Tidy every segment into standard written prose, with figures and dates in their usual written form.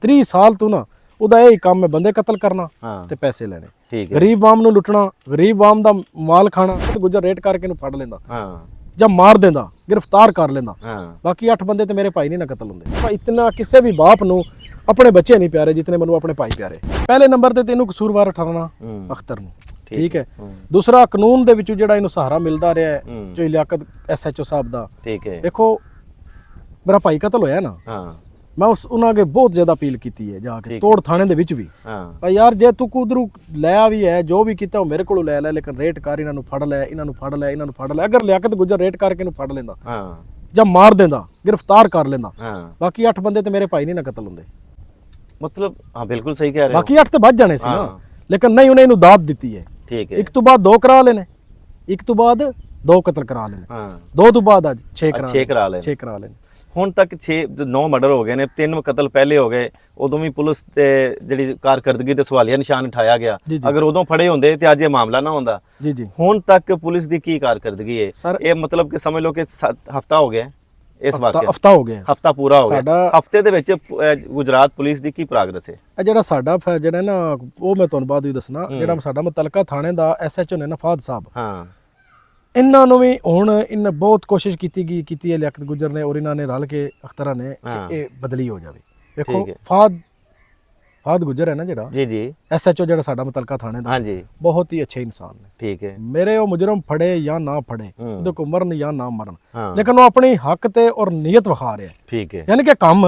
30 ਸਾਲ ਤੋਂ ਨਾ ਉਹਦਾ ਇਹ ਕੰਮ ਹੈ ਬੰਦੇ ਕਤਲ ਕਰਨਾ ਤੇ ਪੈਸੇ ਲੈਣੇ। ਠੀਕ ਹੈ। ਗਰੀਬ ਆਮ ਨੂੰ ਲੁੱਟਣਾ, ਗਰੀਬ ਆਮ ਦਾ ਮਾਲ ਖਾਣਾ। ਗੁੱਜਰ ਰੇਟ ਕਰਕੇ ਇਹਨੂੰ ਫੜ ਲੈਂਦਾ ਜਾਂ ਮਾਰ ਦਿੰਦਾ, ਗ੍ਰਿਫਤਾਰ ਕਰ ਲੈਂਦਾ। ਬਾਕੀ 8 ਬੰਦੇ ਤੇ ਮੇਰੇ ਭਾਈ ਨਹੀਂ ਨਾ ਕਤਲ ਹੁੰਦੇ। ਇਤਨਾ ਕਿਸੇ ਵੀ ਬਾਪ ਨੂੰ ਆਪਣੇ ਬੱਚੇ ਨਹੀਂ ਪਿਆਰੇ ਜਿਤਨੇ ਮੈਨੂੰ ਆਪਣੇ ਭਾਈ ਪਿਆਰੇ। ਪਹਿਲੇ ਨੰਬਰ ਤੇ ਤੈਨੂੰ ਕਸੂਰਵਾਰ ਠਹਿਰਾਉਣਾ ਅਖਤਰ ਨੂੰ, ਠੀਕ ਹੈ। ਦੂਸਰਾ, ਕਾਨੂੰਨ ਦੇ ਵਿੱਚੋਂ ਜਿਹੜਾ ਇਹਨੂੰ ਸਹਾਰਾ ਮਿਲਦਾ ਰਿਹਾ ਹੈ ਜੋ ਲਿਆਕਤ SHO ਸਾਹਿਬ ਦਾ, ਠੀਕ ਹੈ। ਦੇਖੋ ਮੇਰਾ ਭਾਈ ਕਤਲ ਹੋਇਆ ਨਾ, ਮੈਂ ਉਹਨਾਂ ਅੱਗੇ ਬਹੁਤ ਜ਼ਿਆਦਾ ਅਪੀਲ ਕੀਤੀ ਹੈ ਜਾ ਕੇ ਤੋੜ ਥਾਣੇ ਦੇ ਵਿੱਚ ਵੀ, ਭਾਈ ਯਾਰ ਜੇ ਤੂੰ ਕੁਦਰੂ ਲਿਆ ਵੀ ਹੈ ਜੋ ਵੀ ਕੀਤਾ ਉਹ ਮੇਰੇ ਕੋਲੋਂ ਲੈ ਲੈ, ਲੇਕਿਨ ਰੇਟ ਕਰ, ਇਹਨਾਂ ਨੂੰ ਫੜ ਲੈ, ਇਹਨਾਂ ਨੂੰ ਫੜ ਲੈ, ਇਹਨਾਂ ਨੂੰ ਫੜ ਲੈ। ਅਗਰ ਲਿਆਕਤ ਗੁੱਜਰ ਰੇਟ ਕਰਕੇ ਇਹਨੂੰ ਫੜ ਲੈਂਦਾ ਜਾਂ ਮਾਰ ਦਿੰਦਾ, ਗ੍ਰਿਫਤਾਰ ਕਰ ਲੈਂਦਾ, ਬਾਕੀ 8 ਬੰਦੇ ਤੇ ਮੇਰੇ ਭਾਈ ਨਹੀਂ ਨਾ ਕਤਲ ਹੁੰਦੇ। ਮਤਲਬ ਹਾਂ ਬਿਲਕੁਲ ਸਹੀ ਕਹਿ ਰਹੇ ਹੋ। ਬਾਕੀ 8 ਤੇ ਵੱਜ ਜਾਣੇ ਸੀ ਨਾ, ਲੇਕਿਨ ਨਹੀਂ, ਉਹਨੇ ਇਹਨੂੰ ਦਾਤ ਦਿੱਤੀ ਹੈ। ਠੀਕ ਹੈ। ਇੱਕ ਤੋਂ ਬਾਅਦ 2 ਕਰਾ ਲੈਣੇ, ਇੱਕ ਤੋਂ ਬਾਅਦ 2 ਕਤਲ ਕਰਾ ਲੈਣੇ, 2 ਤੋਂ ਬਾਅਦ ਅੱਜ 6 ਕਰਾ ਲੈਣੇ। ਹੁਣ ਤੱਕ 9 ਮਰਡਰ ਹੋ ਗਏ ਨੇ, 3 ਕਤਲ ਪਹਿਲੇ ਹੋ ਗਏ। ਉਦੋਂ ਵੀ ਪੁਲਿਸ ਤੇ ਜਿਹੜੀ ਕਾਰਕਰਦਗੀ ਤੇ ਸਵਾਲੀਆ ਨਿਸ਼ਾਨ ਉਠਾਇਆ ਗਿਆ। ਅਗਰ ਉਦੋਂ ਫੜੇ ਹੁੰਦੇ ਤੇ ਅੱਜ ਇਹ ਮਾਮਲਾ ਨਾ ਹੁੰਦਾ। ਹੁਣ ਤੱਕ ਪੁਲਿਸ ਦੀ ਕੀ ਕਾਰਕਰਦਗੀ ਹੈ? ਇਹ ਮਤਲਬ ਕਿ ਸਮਝ ਲਓ ਕਿ ਹਫਤਾ ਹੋ ਗਿਆ ਇਸ ਵਾਕਿਆ, ਹਫਤਾ ਹੋ ਗਿਆ, ਹਫਤਾ ਪੂਰਾ ਹੋ ਗਿਆ। ਹਫਤੇ ਦੇ ਵਿੱਚ ਗੁਜਰਾਤ ਪੁਲਿਸ ਦੀ ਕੀ ਪ੍ਰੋਗਰੈਸ ਹੈ? ਇਹ ਜਿਹੜਾ ਸਾਡਾ ਜਿਹੜਾ ਨਾ ਉਹ ਮੈਂ ਤੁਹਾਨੂੰ ਬਾਅਦ ਵੀ ਦੱਸਣਾ, ਜਿਹੜਾ ਸਾਡਾ ਮੁਤਲਕਾ ਥਾਣੇ ਦਾ SHO ਨੇ ਨਾ ਫਾਦ ਸਾਹਿਬ, ਇਹਨਾਂ ਨੂੰ ਵੀ ਹੁਣ ਇਹਨਾਂ ਬਹੁਤ ਕੋਸ਼ਿਸ਼ ਕੀਤੀ ਹੈ ਲਿਆਕਤ ਗੁੱਜਰ ਨੇ ਔਰ ਇਹਨਾਂ ਨੇ ਰਲ ਕੇ ਅਖਤਰਾਂ ਨੇ ਕਿ ਇਹ ਬਦਲੀ ਹੋ ਜਾਵੇ। ਦੇਖੋ ਫਾਦ ਗੁੱਜਰ ਹੈ ਨਾ ਜਿਹੜਾ, ਜੀ SHO ਜਿਹੜਾ ਸਾਡਾ ਮੁਤਲਕਾ ਥਾਣੇ ਦਾ, ਬਹੁਤ ਹੀ ਅੱਛੇ ਇਨਸਾਨ ਨੇ। ਠੀਕ ਹੈ। ਮੇਰੇ ਉਹ ਮੁਜਰਮ ਫੜੇ ਜਾਂ ਨਾ ਫੜੇ, ਉਹਦੇ ਕੋ ਮਰਨ ਜਾਂ ਨਾ ਮਰਨ, ਲੇਕਿਨ ਉਹ ਆਪਣੀ ਹੱਕ ਤੇ ਔਰ ਨੀਅਤ ਵਿਖਾ ਰਿਹਾ। ਠੀਕ ਹੈ। ਯਾਨੀ ਕਿ ਕੰਮ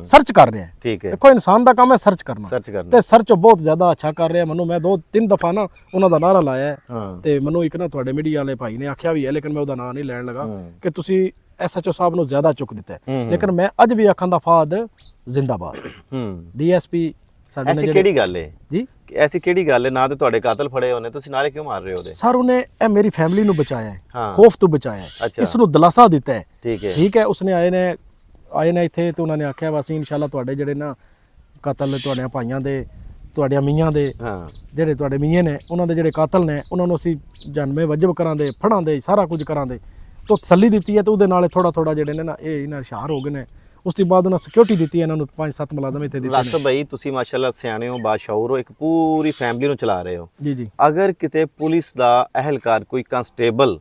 ਸਰਚ ਕਰ ਰਿਹਾ। ਠੀਕ ਹੈ। ਦੇਖੋ ਇਨਸਾਨ ਦਾ ਕੰਮ ਹੈ ਸਰਚ ਕਰਨਾ, ਤੇ ਸਰਚ ਬਹੁਤ ਜ਼ਿਆਦਾ ਅੱਛਾ ਕਰ ਰਿਹਾ। ਮੈਨੂੰ ਮੈਂ 2-3 ਦਫਾ ਨਾ ਉਹਨਾਂ ਦਾ ਨਾਰਾ ਲਾਇਆ ਤੇ ਮੈਨੂੰ ਇੱਕ ਨਾ ਤੁਹਾਡੇ ਮੀਡੀਆ ਵਾਲੇ ਭਾਈ ਨੇ ਆਖਿਆ ਵੀ ਹੈ, ਲੇਕਿਨ ਮੈਂ ਉਹਦਾ ਨਾਂ ਨਹੀਂ ਲੈਣ ਲੱਗਾ ਕਿ ਤੁਸੀਂ SHO ਸਾਹਿਬ ਨੂੰ ਜ਼ਿਆਦਾ ਚੁੱਕ ਦਿੱਤਾ, ਲੇਕਿਨ ਮੈਂ ਅੱਜ ਵੀ ਆਖਾਂ ਦਾ ਫਾਦ ਜ਼ਿੰਦਾਬਾਦ। DSP ਸਾਡੇ ਐਸੀ ਕਿਹੜੀ ਗੱਲ ਹੈ ਜੀ? ਐਸੀ ਕਿਹੜੀ ਗੱਲ ਹੈ? ਨਾ ਤੇ ਤੁਹਾਡੇ ਕਾਤਲ ਫੜੇ ਹੋਣੇ, ਤੁਸੀਂ ਨਾਰੇ ਕਿਉਂ ਮਾਰ ਰਹੇ ਹੋ ਉਹਦੇ? ਸਰ ਉਹਨੇ ਇਹ ਮੇਰੀ ਫੈਮਿਲੀ ਨੂੰ ਬਚਾਇਆ ਹੈ, ਖੌਫ ਤੋਂ ਬਚਾਇਆ ਹੈ, ਇਸ ਨੂੰ ਦਿਲਾਸਾ ਦਿੱਤਾ ਹੈ। ਠੀਕ ਹੈ। ਉਸਨੇ ਆਏ ਨੇ ਇੱਥੇ ਤੇ ਉਹਨਾਂ ਨੇ ਆਖਿਆ ਵਾ ਅਸੀਂ ਇਨਸ਼ਾਅੱਲਾ ਤੁਹਾਡੇ ਜਿਹੜੇ ਨਾ ਕਤਲ ਤੁਹਾਡੇ ਭਾਈਆਂ ਦੇ, ਤੁਹਾਡੇ ਮੀਆਂ ਦੇ, ਜਿਹੜੇ ਤੁਹਾਡੇ ਮੀਆਂ ਨੇ ਉਹਨਾਂ ਦੇ ਜਿਹੜੇ ਕਾਤਲ ਨੇ, ਉਹਨਾਂ ਨੂੰ ਅਸੀਂ ਜਨਮੇ ਵਜਬ ਕਰਾਂਦੇ, ਫੜਾਂਦੇ, ਸਾਰਾ ਕੁਝ ਕਰਾਂਦੇ। ਤੋਂ ਤਸੱਲੀ ਦਿੱਤੀ ਹੈ ਤੇ ਉਹਦੇ ਨਾਲ ਥੋੜਾ ਜਿਹੜੇ ਨੇ ਨਾ ਇਹ ਇਹਨਾਂ ਹੁਸ਼ਿਆਰ ਹੋ ਗਏ ਨੇ। ਉਸ ਤੋਂ ਬਾਅਦ ਉਹਨਾਂ ਸਿਕਿਉਰਿਟੀ ਦਿੱਤੀ ਇਹਨਾਂ ਨੂੰ, 5-7 ਮੁਲਾਜ਼ਮ ਇੱਥੇ ਦਿੱਤੇ ਨੇ। ਲੱਸ ਭਾਈ ਤੁਸੀਂ ਮਾਸ਼ਾਅੱਲਾ ਸਿਆਣੇ ਹੋ, ਬਾਸ਼ਊਰ ਹੋ, ਇੱਕ ਪੂਰੀ ਫੈਮਿਲੀ ਨੂੰ ਚਲਾ ਰਹੇ ਹੋ। ਜੀ ਅਗਰ ਕਿਤੇ ਪੁਲਿਸ ਦਾ ਅਹਿਲਕਾਰ ਕੋਈ ਕਨਸਟੇਬਲ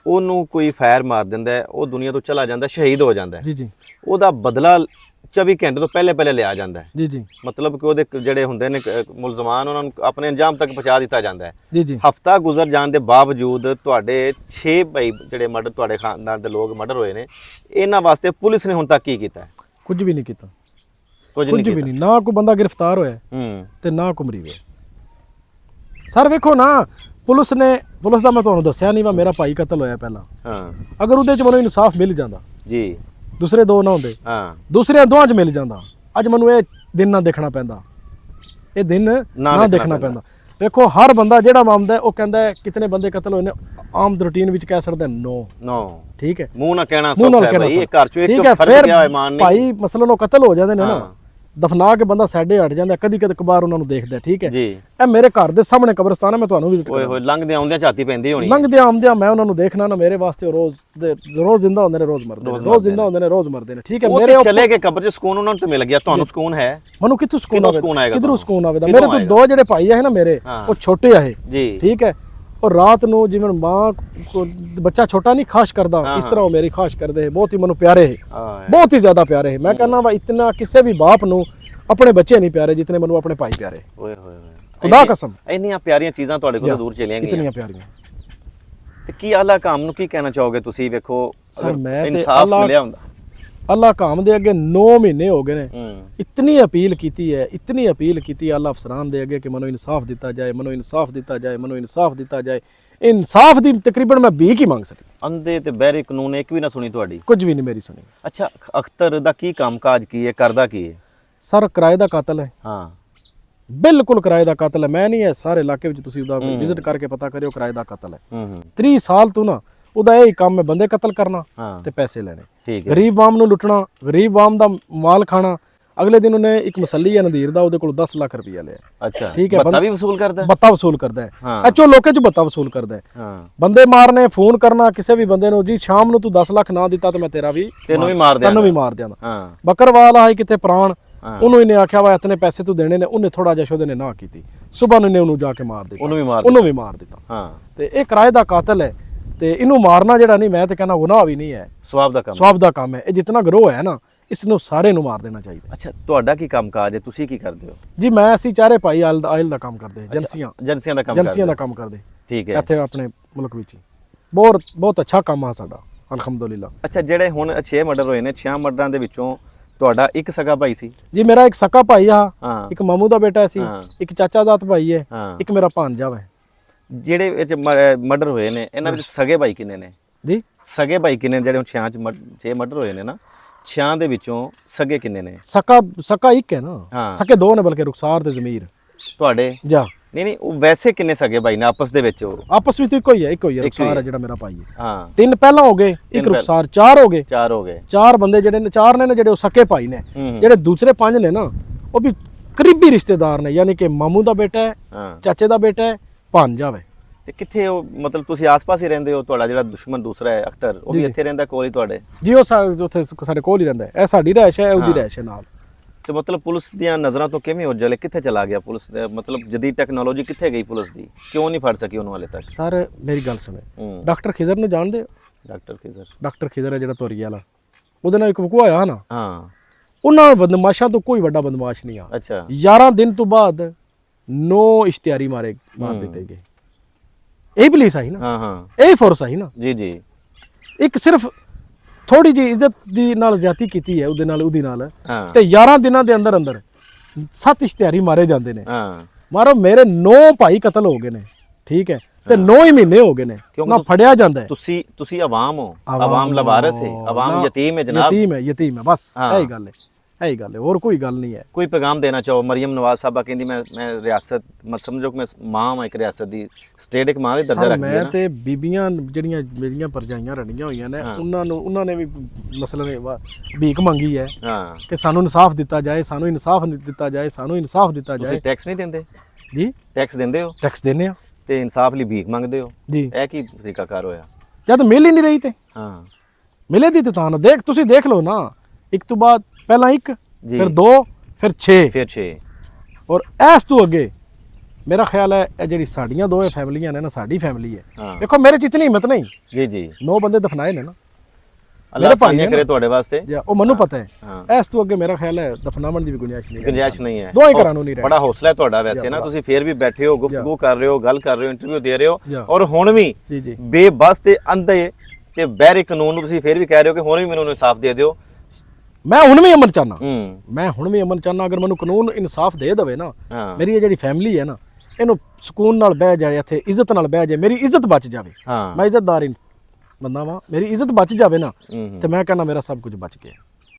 ਉਹਨੂੰ ਕੋਈ ਫਾਇਰ ਮਾਰ ਦਿੰਦਾ ਹੈ, ਉਹ ਦੁਨੀਆ ਤੋਂ ਚਲਾ ਜਾਂਦਾ, ਸ਼ਹੀਦ ਹੋ ਜਾਂਦਾ ਹੈ, ਉਹਦਾ ਬਦਲਾ 24 ਘੰਟੇ ਤੋਂ ਪਹਿਲੇ ਲਿਆ ਜਾਂਦਾ ਹੈ। ਮਤਲਬ ਕਿ ਉਹਦੇ ਜਿਹੜੇ ਹੁੰਦੇ ਨੇ ਮੁਲਜ਼ਮਾਨ, ਉਹਨਾਂ ਨੂੰ ਆਪਣੇ ਅੰਜਾਮ ਤੱਕ ਪਹੁੰਚਾ ਦਿੱਤਾ ਜਾਂਦਾ ਹੈ। ਹਫਤਾ ਗੁਜ਼ਰ ਜਾਣ ਦੇ ਬਾਵਜੂਦ ਤੁਹਾਡੇ 6 ਭਾਈ ਜਿਹੜੇ ਮਰਡਰ, ਤੁਹਾਡੇ ਖਾਨਦਾਨ ਦੇ ਲੋਕ ਮਰਡਰ ਹੋਏ ਨੇ, ਇਹਨਾਂ ਵਾਸਤੇ ਪੁਲਿਸ ਨੇ ਹੁਣ ਤੱਕ ਕੀ ਕੀਤਾ? ਕੁਝ ਵੀ ਨਹੀਂ ਕੀਤਾ, ਕੁਝ ਵੀ ਨਹੀਂ। ਨਾ ਕੋਈ ਬੰਦਾ ਗ੍ਰਿਫਤਾਰ ਹੋਇਆ ਤੇ ਨਾ ਕੋਈ ਮਰੀ ਹੋਇਆ। ਸਰ ਵੇਖੋ ਨਾ, ਪੁਲਿਸ ਦਾ ਮੈਂ ਤੁਹਾਨੂੰ ਦੱਸਿਆ ਨਹੀਂ ਵਾ ਮੇਰਾ ਭਾਈ ਕਤਲ ਹੋਇਆ ਪਹਿਲਾਂ, ਅਗਰ ਉਹਦੇ ਚ ਮੈਨੂੰ ਇਨਸਾਫ ਮਿਲ ਜਾਂਦਾ ਜੀ, ਦੂਸਰੇ 2 ਨਾ ਹੁੰਦੇ, ਦੂਸਰੇ 2 ਚ ਮਿਲ ਜਾਂਦਾ, ਅੱਜ ਮੈਨੂੰ ਇਹ ਦਿਨ ਨਾ ਦੇਖਣਾ ਪੈਂਦਾ, ਇਹ ਦਿਨ ਨਾ ਦੇਖਣਾ ਪੈਂਦਾ। ਦੇਖੋ ਹਰ ਬੰਦਾ ਜਿਹੜਾ ਮਾਮਦਾ ਉਹ ਕਹਿੰਦਾ ਕਿਤਨੇ ਬੰਦੇ ਕਤਲ ਹੋਏ ਨੇ, ਆਮ ਰੂਟੀਨ ਵਿੱਚ ਕਹਿ ਸਕਦਾ ਨੋ। ਠੀਕ ਹੈ। ਮੂੰਹ ਨਾ ਕਹਿਣਾ ਸੌਖਾ ਹੈ ਭਾਈ, ਇਹ ਘਰ ਚੋਂ ਇੱਕ ਫਰਕ ਗਿਆ ਇਮਾਨ ਨਹੀਂ ਭਾਈ, ਮਸਲਨ ਉਹ ਕਤਲ ਹੋ ਜਾਂਦੇ ਨੇ ਨਾ, ਦਫਨਾ ਕੇ ਬੰਦਾ ਸਾਡੇ ਹਟ ਜਾਂਦਾ, ਕਦੀ ਕਬਾਰ ਉਹਨਾਂ ਨੂੰ ਦੇਖਦਾ। ਠੀਕ ਹੈ ਜੀ। ਇਹ ਮੇਰੇ ਘਰ ਦੇ ਸਾਹਮਣੇ ਕਬਰਸਤਾਨ ਹੈ, ਮੈਂ ਤੁਹਾਨੂੰ ਵਿਜ਼ਿਟ ਕਰਾਂ। ਓਏ ਲੰਘਦੇ ਆਉਂਦੇ ਝਾਤੀ ਪੈਂਦੀ ਹੋਣੀ, ਲੰਘਦੇ ਆਉਂਦੇ ਮੈਂ ਉਹਨਾਂ ਨੂੰ ਦੇਖਣਾ ਨਾ, ਮੇਰੇ ਵਾਸਤੇ ਰੋਜ਼ ਜ਼ਿੰਦਾ ਹੁੰਦੇ ਨੇ, ਰੋਜ਼ ਮਰਦੇ ਨੇ, ਰੋਜ਼ ਜ਼ਿੰਦਾ ਹੁੰਦੇ ਨੇ, ਰੋਜ਼ ਮਰਦੇ ਨੇ। ਠੀਕ ਹੈ। ਮੇਰੇ ਚਲੇ ਗਏ ਕਬਰ 'ਚ, ਸਕੂਨ ਉਹਨਾਂ ਨੂੰ ਮਿਲ ਗਿਆ, ਤੁਹਾਨੂੰ ਸਕੂਨ ਹੈ? ਮੈਨੂੰ ਕਿੱਥੋਂ ਸਕੂਨ ਆਵੇਗਾ, ਕਿਧਰੋਂ ਸਕੂਨ ਆਵੇਗਾ? ਮੇਰੇ ਤੋਂ 2 ਜਿਹੜੇ ਭਾਈ ਆ ਨਾ ਮੇਰੇ, ਉਹ ਛੋਟੇ ਆ ਜੀ। ਠੀਕ ਹੈ। और रात ਨੂੰ ਜਿਵੇਂ ਮਾਂ ਬੱਚਾ ਛੋਟਾ ਨਹੀਂ ਖਾਸ਼ ਕਰਦਾ, ਇਸ ਤਰ੍ਹਾਂ ਉਹ ਮੇਰੀ ਖਾਸ਼ ਕਰਦੇ ਹੈ। ਬਹੁਤ ਹੀ ਮੈਨੂੰ ਪਿਆਰੇ ਹੈ, ਬਹੁਤ ਹੀ ਜ਼ਿਆਦਾ ਪਿਆਰੇ ਹੈ। ਮੈਂ ਕਹਿੰਦਾ ਵਾ ਇਤਨਾ ਕਿਸੇ ਵੀ ਬਾਪ ਨੂੰ ਆਪਣੇ ਬੱਚੇ ਨਹੀਂ ਪਿਆਰੇ ਜਿਤਨੇ ਮੈਨੂੰ ਆਪਣੇ ਭਾਈ ਪਿਆਰੇ। ਓਏ ਹੋਏ ਖੁਦਾ ਕਸਮ, ਇੰਨੀਆਂ ਪਿਆਰੀਆਂ ਚੀਜ਼ਾਂ ਤੁਹਾਡੇ ਕੋਲ ਦੂਰ ਚਲੀਆਂ ਗਈਆਂ, ਇਤਨੀਆਂ ਪਿਆਰੀਆਂ। ਤੇ ਕੀ ਆਲਾ ਕਾਮ ਨੂੰ ਕੀ ਕਹਿਣਾ ਚਾਹੋਗੇ ਤੁਸੀਂ? ਵੇਖੋ ਇਨਸਾਫ ਮਿਲਿਆ ਹੁੰਦਾ, ਅੱਲਾਹ ਕਾਮ ਦੇ ਅੱਗੇ 9 ਮਹੀਨੇ ਹੋ ਗਏ ਨੇ, ਇਤਨੀ ਅਪੀਲ ਕੀਤੀ ਹੈ, ਇਤਨੀ ਅਪੀਲ ਕੀਤੀ ਅੱਲਾਹ ਅਫਸਰਾਨ ਦੇ ਅੱਗੇ ਕਿ ਮੈਨੂੰ ਇਨਸਾਫ ਦਿੱਤਾ ਜਾਏ, ਮੈਨੂੰ ਇਨਸਾਫ ਦਿੱਤਾ ਜਾਏ, ਮੈਨੂੰ ਇਨਸਾਫ ਦਿੱਤਾ ਜਾਏ। ਇਨਸਾਫ ਦੀ ਤਕਰੀਬਨ ਮੈਂ 20 ਹੀ ਮੰਗ ਸਕੀ। ਅੰਧੇ ਤੇ ਬਹਿਰੇ ਕਾਨੂੰਨ ਇੱਕ ਵੀ ਨਾ ਸੁਣੀ ਤੁਹਾਡੀ? ਕੁਝ ਵੀ ਨਹੀਂ ਮੇਰੀ ਸੁਣੀ। ਅੱਛਾ, ਅਖਤਰ ਦਾ ਕੀ ਕੰਮਕਾਜ ਕੀ ਹੈ, ਕਰਦਾ ਕੀ ਹੈ? ਸਰ ਕਿਰਾਏ ਦਾ ਕਾਤਲ ਹੈ। ਹਾਂ ਬਿਲਕੁਲ ਕਿਰਾਏ ਦਾ ਕਾਤਲ ਹੈ। ਮੈਂ ਨਹੀਂ ਹੈ, ਸਾਰੇ ਇਲਾਕੇ ਵਿੱਚ ਤੁਸੀਂ ਉਹਦਾ ਵਿਜ਼ਿਟ ਕਰਕੇ ਪਤਾ ਕਰਿਓ, ਕਿਰਾਏ ਦਾ ਕਾਤਲ ਹੈ। 30 ਸਾਲ ਤੋਂ ਨਾ ਉਹਦਾ ਇਹ ਕੰਮ ਹੈ ਬੰਦੇ ਕਤਲ ਕਰਨਾ ਤੇ ਪੈਸੇ ਲੈਣੇ, ਗਰੀਬ ਆਮ ਨੂੰ ਲੁੱਟਣਾ, ਗਰੀਬ ਆਮ ਦਾ ਮਾਲ ਖਾਣਾ। ਅਗਲੇ ਦਿਨ ਉਹਨੇ ਇੱਕ ਮਸੱਲੀ ਹੈ ਨਦੀਰ ਦਾ, ਉਹਦੇ ਕੋਲ 10 ਲੱਖ ਰੁਪਇਆ ਲਿਆ। ਅੱਛਾ ਠੀਕ ਹੈ। ਬੱਤਾ ਵੀ ਵਸੂਲ ਕਰਦਾ, ਬੱਤਾ ਵਸੂਲ ਕਰਦਾ ਹੈ, ਐਚੋ ਲੋਕੇ ਚ ਬੱਤਾ ਵਸੂਲ ਕਰਦਾ ਹੈ। ਬੰਦੇ ਮਾਰਨੇ, ਫੋਨ ਕਰਨਾ ਕਿਸੇ ਵੀ ਬੰਦੇ ਨੂੰ, ਜੀ ਸ਼ਾਮ ਨੂੰ ਤੂੰ 10 ਲੱਖ ਨਾ ਦਿੱਤਾ ਤੇ ਮੈਂ ਤੈਨੂੰ ਵੀ ਮਾਰ ਦਿਆਂਗਾ। ਬੱਕਰਵਾਲ ਆਏ ਕਿਤੇ ਪ੍ਰਾਣ, ਉਹਨੂੰ ਇਹਨੇ ਆਖਿਆ ਵਾ ਇਤਨੇ ਪੈਸੇ ਤੂੰ ਦੇਣੇ ਨੇ, ਉਹਨੇ ਥੋੜਾ ਜਿਹਾ ਸ਼ੋਦੇ ਨੇ ਨਾ ਕੀਤੀ, ਸਵੇਰ ਨੂੰ ਇਹਨੇ ਉਹਨੂੰ ਜਾ ਕੇ ਮਾਰ ਦਿੱਤਾ, ਉਹਨੂੰ ਵੀ ਮਾਰ ਦਿੱਤਾ। ਹਾਂ, ਤੇ ਇਹ ਕਿਰਾਏ ਦਾ ਕਾਤਲ ਹੈ ਤੇ ਇਹਨੂੰ ਮਾਰਨਾ ਜਿਹੜਾ ਨਹੀਂ, ਮੈਂ ਤੇ ਕਹਿੰਦਾ ਗੁਨਾਹ ਵੀ ਨਹੀਂ ਹੈ, ਸਵਾਬ ਦਾ ਕੰਮ ਹੈ। ਇਹ ਜਿੰਨਾ ਗਰੋਹ ਹੈ ਨਾ, ਇਸ ਨੂੰ ਸਾਰੇ ਨੂੰ ਮਾਰ ਦੇਣਾ ਚਾਹੀਦਾ। ਅੱਛਾ, ਤੁਹਾਡਾ ਕੀ ਕੰਮਕਾਜ ਹੈ, ਤੁਸੀਂ ਕੀ ਕਰਦੇ ਹੋ? ਜੀ ਅਸੀਂ ਚਾਰੇ ਭਾਈ ਆਇਲ ਦਾ ਕੰਮ ਕਰਦੇ, ਏਜੰਸੀਆਂ ਦਾ ਕੰਮ ਕਰਦੇ। ਠੀਕ ਹੈ, ਇੱਥੇ ਆਪਣੇ ਮੁਲਕ ਵਿੱਚ ਹੀ ਬਹੁਤ ਅੱਛਾ ਕੰਮ ਆ ਸਾਡਾ, ਅਲਹਮਦੁਲਿਲਾ। ਅੱਛਾ, ਜਿਹੜੇ ਹੁਣ 6 ਮਰਡਰ ਹੋਏ ਨੇ, 6 ਮਰਡਰਾਂ ਦੇ ਵਿੱਚੋਂ ਤੁਹਾਡਾ ਇੱਕ ਸਗਾ ਭਾਈ ਸੀ? ਜੀ ਮੇਰਾ ਇੱਕ ਸਕਾ ਭਾਈ ਆ, ਇੱਕ ਮਾਮੂ ਦਾ ਬੇਟਾ ਸੀ, ਇੱਕ ਚਾਚਾ ਜ਼ਾਤ ਭਾਈ ਹੈ, ਇੱਕ ਮੇਰਾ ਭਾਂਜਾ ਹੈ। ਜਿਹੜੇ ਵਿੱਚ ਮਰਡਰ ਹੋਏ ਨੇ, ਇਹਨਾਂ ਵਿੱਚ ਸਗੇ ਭਾਈ ਕਿੰਨੇ ਨੇ ਜੀ? ਸਗੇ ਭਾਈ ਕਿੰਨੇ, ਜਿਹੜੇ ਹੁਣ 6 ਮਰਡਰ ਹੋਏ ਨੇ ਨਾ, 6 ਦੇ ਵਿੱਚੋਂ ਸਗੇ ਕਿੰਨੇ ਨੇ? ਸਕਾ ਇੱਕ ਹੈ ਨਾ, ਸਕੇ 2 ਨੇ, ਬਲਕਿ ਰੁਖਸਾਰ ਤੇ ਜ਼ਮੀਰ। ਤੁਹਾਡੇ ਜਾ ਨਹੀਂ, ਉਹ ਵੈਸੇ ਕਿੰਨੇ ਸਗੇ ਭਾਈ ਨੇ ਆਪਸ ਦੇ ਵਿੱਚ? ਉਹ ਆਪਸ ਵਿੱਚ ਇੱਕੋ ਹੀ ਹੈ, ਰੁਖਸਾਰ ਹੈ ਜਿਹੜਾ ਮੇਰਾ ਭਾਈ ਹੈ। ਹਾਂ, 3 ਪਹਿਲਾਂ ਹੋ ਗਏ, ਇੱਕ ਰੁਖਸਾਰ, 4 ਹੋ ਗਏ। 4 ਬੰਦੇ ਜਿਹੜੇ ਨੇ, 4 ਨੇ ਜਿਹੜੇ ਉਹ ਸਕੇ ਭਾਈ ਨੇ। ਜਿਹੜੇ ਦੂਸਰੇ 5 ਨੇ ਨਾ, ਉਹ ਵੀ ਕਰੀਬੀ ਰਿਸ਼ਤੇਦਾਰ ਨੇ, ਯਾਨੀ ਕਿ ਮਾਮੂ ਦਾ ਬੇਟਾ ਹੈ, ਚਾਚੇ ਦਾ ਬੇਟਾ ਹੈ, ਭਾਂਜਾ ਹੈ। ਤੇ ਕਿੱਥੇ ਉਹ, ਮਤਲਬ ਤੁਸੀਂ ਆਸ-ਪਾਸ ਹੀ ਰਹਿੰਦੇ ਹੋ? ਤੁਹਾਡਾ ਜਿਹੜਾ ਦੁਸ਼ਮਣ ਦੂਸਰਾ ਹੈ ਅਖਤਰ, ਉਹ ਵੀ ਇੱਥੇ ਰਹਿੰਦਾ ਕੋਲ ਹੀ ਤੁਹਾਡੇ? ਜੀ, ਉਹ ਉੱਥੇ ਸਾਡੇ ਕੋਲ ਹੀ ਰਹਿੰਦਾ ਹੈ। ਇਹ ਸਾਡੀ ਰਿਹਾਇਸ਼ ਹੈ, ਉਹਦੀ ਰਿਹਾਇਸ਼ ਹੈ ਨਾਲ। ਤੇ ਮਤਲਬ ਪੁਲਿਸ ਦੀਆਂ ਨਜ਼ਰਾਂ ਤੋਂ ਕਿਵੇਂ ਉੱਜਲ, ਕਿੱਥੇ ਚਲਾ ਗਿਆ ਪੁਲਿਸ? ਮਤਲਬ ਜਦੀਦ ਟੈਕਨੋਲੋਜੀ ਕਿੱਥੇ ਗਈ ਪੁਲਿਸ ਦੀ? ਕਿਉਂ ਨਹੀਂ ਫੜ ਸਕੀ ਉਹਨੂੰ ਹਾਲੇ ਤੱਕ? ਸਰ ਮੇਰੀ ਗੱਲ ਸੁਣੋ, ਡਾਕਟਰ ਖਿਜ਼ਰ ਨੂੰ ਜਾਣਦੇ ਹੋ? ਡਾਕਟਰ ਖਿਜ਼ਰ ਹੈ ਜਿਹੜਾ ਤੋਰੀ ਵਾਲਾ, ਉਹਦੇ ਨਾਲ ਇੱਕ ਵਕੂਆ ਹੋਇਆ ਨਾ। ਹਾਂ, ਉਹਨਾਂ ਬਦਮਾਸ਼ਾਂ ਤੋਂ ਕੋਈ ਵੱਡਾ ਬਦਮਾਸ਼ ਨਹੀਂ ਆ। ਅੱਛਾ, 11 ਦਿਨ ਤੋਂ ਬਾਅਦ 9 ਇਸ਼ਤਿਹਾਰੀ ਮਾਰ ਦਿੱਤੇ ਗਏ। ਇਹ ਪੁਲਿਸ ਆਈ ਨਾ, ਹਾਂ, ਇਹ ਫੋਰਸ ਆਈ ਨਾ। ਜੀ, ਇੱਕ ਸਿਰਫ ਥੋੜੀ ਜਿਹੀ ਇੱਜ਼ਤ ਦੀ ਨਾਲ ਜ਼ਿਆਦਤੀ ਕੀਤੀ ਹੈ ਉਹਦੇ ਨਾਲ, ਉਹਦੀ ਨਾਲ, ਤੇ 11 ਦਿਨਾਂ ਦੇ ਅੰਦਰ 7 ਇਸ਼ਤਿਹਾਰੀ ਮਾਰੇ ਜਾਂਦੇ ਨੇ। ਮਾਰੋ, ਮੇਰੇ 9 ਭਾਈ ਕਤਲ ਹੋ ਗਏ ਨੇ, ਠੀਕ ਹੈ, ਤੇ 9 ਹੀ ਮਹੀਨੇ ਹੋ ਗਏ ਨੇ ਨਾ ਫੜਿਆ ਜਾਂਦਾ ਹੈ। ਤੁਸੀਂ ਆਵਾਮ ਹੋ, ਆਵਾਮ ਲਵਾਰਸ ਹੈ, ਆਵਾਮ ਯਤੀਮ ਹੈ ਜਨਾਬ, ਯਤੀਮ ਹੈ ਬਸ, ਇਹੀ ਗੱਲ ਹੈ, ਹੋਰ ਕੋਈ ਗੱਲ ਨਹੀਂ ਹੈ। ਕੋਈ ਪੈਗਾਮ ਦੇਣਾ ਚਾਹੋ? ਮਰੀਮ ਨਵਾਜ਼ ਸਾਹਿਬਾ ਕਹਿੰਦੀ ਮੈਂ ਰਿਆਸਤ, ਸਮਝੋ ਕਿ ਮੈਂ ਮਾਂ ਹਾਂ ਇੱਕ ਰਿਆਸਤ ਦੀ, ਸਟੇਟ ਇੱਕ ਮਾਂ ਦੇ ਦਰਜਾ ਰੱਖਦੀ ਹੈ। ਮੈਂ ਤੇ ਬੀਬੀਆਂ ਜਿਹੜੀਆਂ ਮੇਰੀਆਂ ਪਰਜਾਈਆਂ ਰਣੀਆਂ ਹੋਈਆਂ ਨੇ, ਉਹਨਾਂ ਨੇ ਵੀ ਮਸਲਾ ਭੀਖ ਮੰਗੀ ਹੈ ਕਿ ਸਾਨੂੰ ਇਨਸਾਫ ਦਿੱਤਾ ਜਾਏ, ਸਾਨੂੰ ਇਨਸਾਫ ਦਿੱਤਾ ਜਾਏ। ਤੁਸੀਂ ਟੈਕਸ ਨਹੀਂ ਦਿੰਦੇ? ਜੀ, ਟੈਕਸ ਦਿੰਦੇ ਹੋ? ਟੈਕਸ ਦਿੰਦੇ ਆ, ਤੇ ਇਨਸਾਫ ਲਈ ਭੀਖ ਮੰਗਦੇ ਹੋ ਜੀ। ਇਹ ਕੀ ਤਰੀਕਾਕਾਰ ਹੋਇਆ? ਜਦ ਮਿਲ ਹੀ ਨਹੀਂ ਰਹੀ ਤੇ ਮਿਲੇ ਦੀ ਤਾਂ ਨਾ, ਤੁਸੀਂ ਦੇਖ ਲਓ ਨਾ, ਇੱਕ ਤੋਂ ਬਾਅਦ ਪਹਿਲਾਂ 1, ਫਿਰ 2, ਫਿਰ 6, ਔਰ ਇਸ ਤੋਂ ਅੱਗੇ ਮੇਰਾ ਖਿਆਲ ਹੈ ਇਹ ਜਿਹੜੀ ਸਾਡੀਆਂ 2 ਫੈਮਲੀਆਂ ਨੇ ਨਾ, ਸਾਡੀ ਫੈਮਿਲੀ ਹੈ। ਦੇਖੋ ਮੇਰੇ ਚ ਇਤਨੀ ਹਿੰਮਤ ਨਹੀਂ। ਜੀ 9 ਬੰਦੇ ਦਫਨਾਏ ਨੇ ਨਾ, ਅੱਲਾਹ ਸਾਂਝੇ ਕਰੇ ਤੁਹਾਡੇ ਵਾਸਤੇ, ਉਹ ਮੈਨੂੰ ਪਤਾ ਹੈ। ਇਸ ਤੋਂ ਅੱਗੇ ਮੇਰਾ ਖਿਆਲ ਹੈ ਦਫਨਾਵਣ ਦੀ ਵੀ ਗੁੰਜਾਇਸ਼ ਨਹੀਂ ਹੈ। 2 ਹੀ ਘਰਾਂ ਨੂੰ ਨਹੀਂ ਰਹਿ। ਬੜਾ ਹੌਸਲਾ ਹੈ ਤੁਹਾਡਾ ਵੈਸੇ ਨਾ, ਤੁਸੀਂ ਫੇਰ ਵੀ ਬੈਠੇ ਹੋ, ਗੁਫ਼ਤਗੂ ਕਰ ਰਹੇ ਹੋ, ਗੱਲ ਕਰ ਰਹੇ ਹੋ, ਇੰਟਰਵਿਊ ਦੇ ਰਹੇ ਹੋ, ਔਰ ਹੁਣ ਵੀ ਬੇਬਸ ਤੇ ਅੰਧੇ ਤੇ ਬਹਿਰੇ ਕਾਨੂੰਨ ਨੂੰ ਤੁਸੀਂ ਫੇਰ ਵੀ ਕਹਿ ਰਹੇ ਹੋ ਕਿ ਹੁਣ ਵੀ ਮੈਨੂੰ ਇਨਸਾਫ ਦੇ ਦਿਓ। ਮੈਂ ਹੁਣ ਵੀ ਅਮਨ ਚਾਹਨਾ, ਅਗਰ ਮੈਨੂੰ ਕਾਨੂੰਨ ਇਨਸਾਫ ਦੇ ਦੇਵੇ ਨਾ, ਮੇਰੀ ਇਹ ਜਿਹੜੀ ਫੈਮਿਲੀ ਹੈ ਨਾ, ਇਹਨੂੰ ਸਕੂਨ ਨਾਲ ਬਹਿ ਜਾਏ, ਇੱਥੇ ਇੱਜ਼ਤ ਨਾਲ ਬਹਿ ਜਾਏ, ਮੇਰੀ ਇੱਜ਼ਤ ਬਚ ਜਾਵੇ। ਮੈਂ ਇੱਜ਼ਤਦਾਰ ਬੰਦਾ ਵਾਂ, ਮੇਰੀ ਇੱਜ਼ਤ ਬਚ ਜਾਵੇ ਨਾ, ਤੇ ਮੈਂ ਕਹਿੰਦਾ ਮੇਰਾ ਸਭ ਕੁਝ ਬਚ ਗਿਆ।